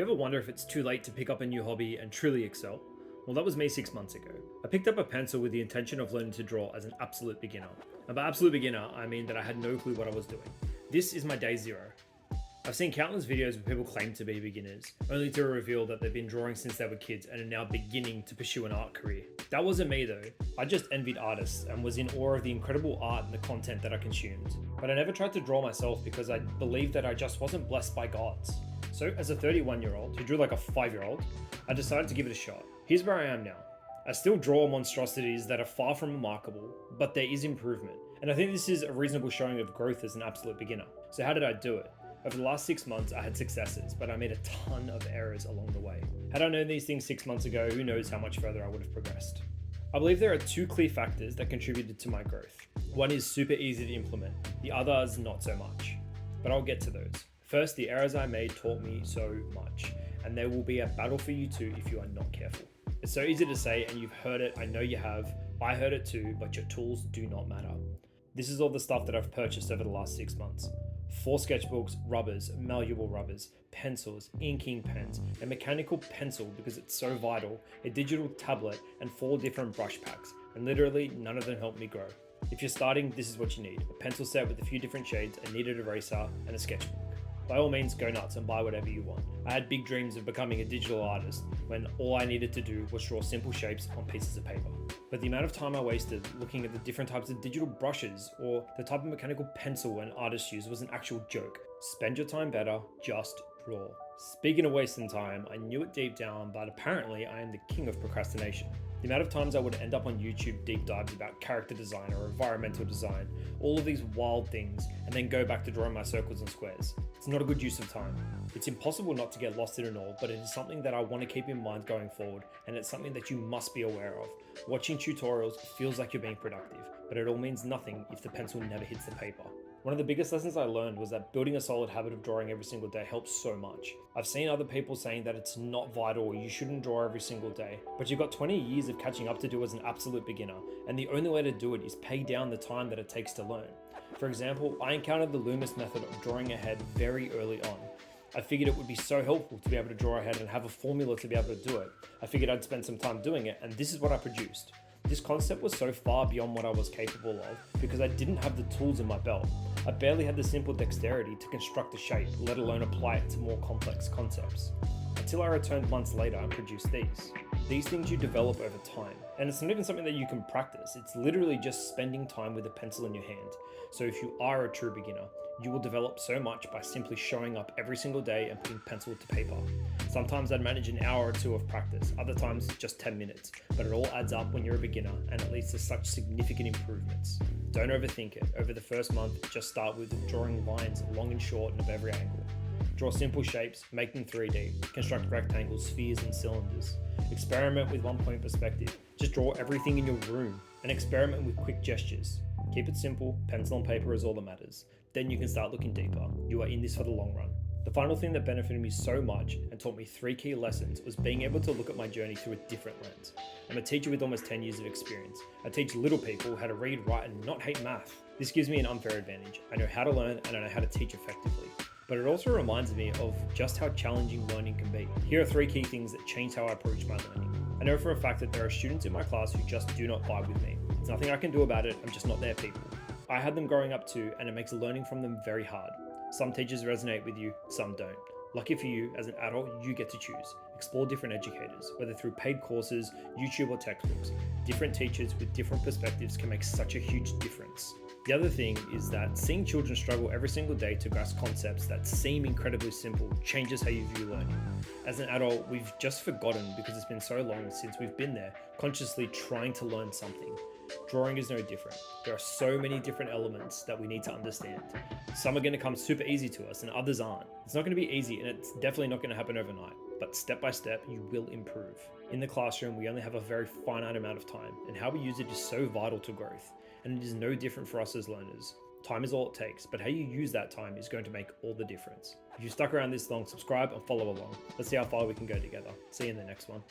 Do you ever wonder if it's too late to pick up a new hobby and truly excel? Well, that was me 6 months ago. I picked up a pencil with the intention of learning to draw as an absolute beginner. And by absolute beginner, I mean that I had no clue what I was doing. This is my day zero. I've seen countless videos where people claim to be beginners, only to reveal that they've been drawing since they were kids and are now beginning to pursue an art career. That wasn't me though. I just envied artists and was in awe of the incredible art and the content that I consumed. But I never tried to draw myself because I believed that I just wasn't blessed by gods. So as a 31-year-old who drew like a 5-year-old, I decided to give it a shot. Here's where I am now. I still draw monstrosities that are far from remarkable, but there is improvement. And I think this is a reasonable showing of growth as an absolute beginner. So how did I do it? Over the last 6 months, I had successes, but I made a ton of errors along the way. Had I known these things 6 months ago, who knows how much further I would have progressed. I believe there are two clear factors that contributed to my growth. One is super easy to implement, the other is not so much. But I'll get to those. First, the errors I made taught me so much, and there will be a battle for you too if you are not careful. It's so easy to say, and you've heard it, I know you have, I heard it too, but your tools do not matter. This is all the stuff that I've purchased over the last 6 months. 4 sketchbooks, rubbers, malleable rubbers, pencils, inking pens, a mechanical pencil because it's so vital, a digital tablet, and 4 different brush packs, and literally none of them helped me grow. If you're starting, this is what you need: a pencil set with a few different shades, a kneaded eraser, and a sketchbook. By all means, go nuts and buy whatever you want. I had big dreams of becoming a digital artist when all I needed to do was draw simple shapes on pieces of paper. But the amount of time I wasted looking at the different types of digital brushes or the type of mechanical pencil an artist used was an actual joke. Spend your time better, just draw. Speaking of wasting time, I knew it deep down, but apparently I am the king of procrastination. The amount of times I would end up on YouTube deep dives about character design or environmental design, all of these wild things, and then go back to drawing my circles and squares. It's not a good use of time. It's impossible not to get lost in it all, but it is something that I want to keep in mind going forward, and it's something that you must be aware of. Watching tutorials feels like you're being productive, but it all means nothing if the pencil never hits the paper. One of the biggest lessons I learned was that building a solid habit of drawing every single day helps so much. I've seen other people saying that it's not vital or you shouldn't draw every single day, but you've got 20 years of catching up to do as an absolute beginner, and the only way to do it is pay down the time that it takes to learn. For example, I encountered the Loomis method of drawing ahead very early on. I figured it would be so helpful to be able to draw ahead and have a formula to be able to do it. I figured I'd spend some time doing it, and this is what I produced. This concept was so far beyond what I was capable of because I didn't have the tools in my belt. I barely had the simple dexterity to construct a shape, let alone apply it to more complex concepts. Until I returned months later and produced these. These things you develop over time, and it's not even something that you can practice, it's literally just spending time with a pencil in your hand. So if you are a true beginner, you will develop so much by simply showing up every single day and putting pencil to paper. Sometimes I'd manage an hour or two of practice, other times just 10 minutes, but it all adds up when you're a beginner and it leads to such significant improvements. Don't overthink it. Over the first month, just start with drawing lines long and short and of every angle. Draw simple shapes, make them 3D, construct rectangles, spheres and cylinders. Experiment with one-point perspective. Just draw everything in your room and experiment with quick gestures. Keep it simple, pencil and paper is all that matters. Then you can start looking deeper. You are in this for the long run. The final thing that benefited me so much and taught me 3 key lessons was being able to look at my journey through a different lens. I'm a teacher with almost 10 years of experience. I teach little people how to read, write and not hate math. This gives me an unfair advantage. I know how to learn and I know how to teach effectively. But it also reminds me of just how challenging learning can be. Here are 3 key things that changed how I approach my learning. I know for a fact that there are students in my class who just do not vibe with me. There's nothing I can do about it, I'm just not their people. I had them growing up too, and it makes learning from them very hard. Some teachers resonate with you, some don't. Lucky for you, as an adult, you get to choose. Explore different educators, whether through paid courses, YouTube or textbooks. Different teachers with different perspectives can make such a huge difference. The other thing is that seeing children struggle every single day to grasp concepts that seem incredibly simple changes how you view learning. As an adult, we've just forgotten because it's been so long since we've been there, consciously trying to learn something. Drawing is no different. There are so many different elements that we need to understand. Some are going to come super easy to us and others aren't. It's not going to be easy and it's definitely not going to happen overnight, but step by step you will improve. In the classroom, we only have a very finite amount of time and how we use it is so vital to growth, and it is no different for us as learners. Time is all it takes, but how you use that time is going to make all the difference. If you stuck around this long, subscribe and follow along. Let's see how far we can go together. See you in the next one.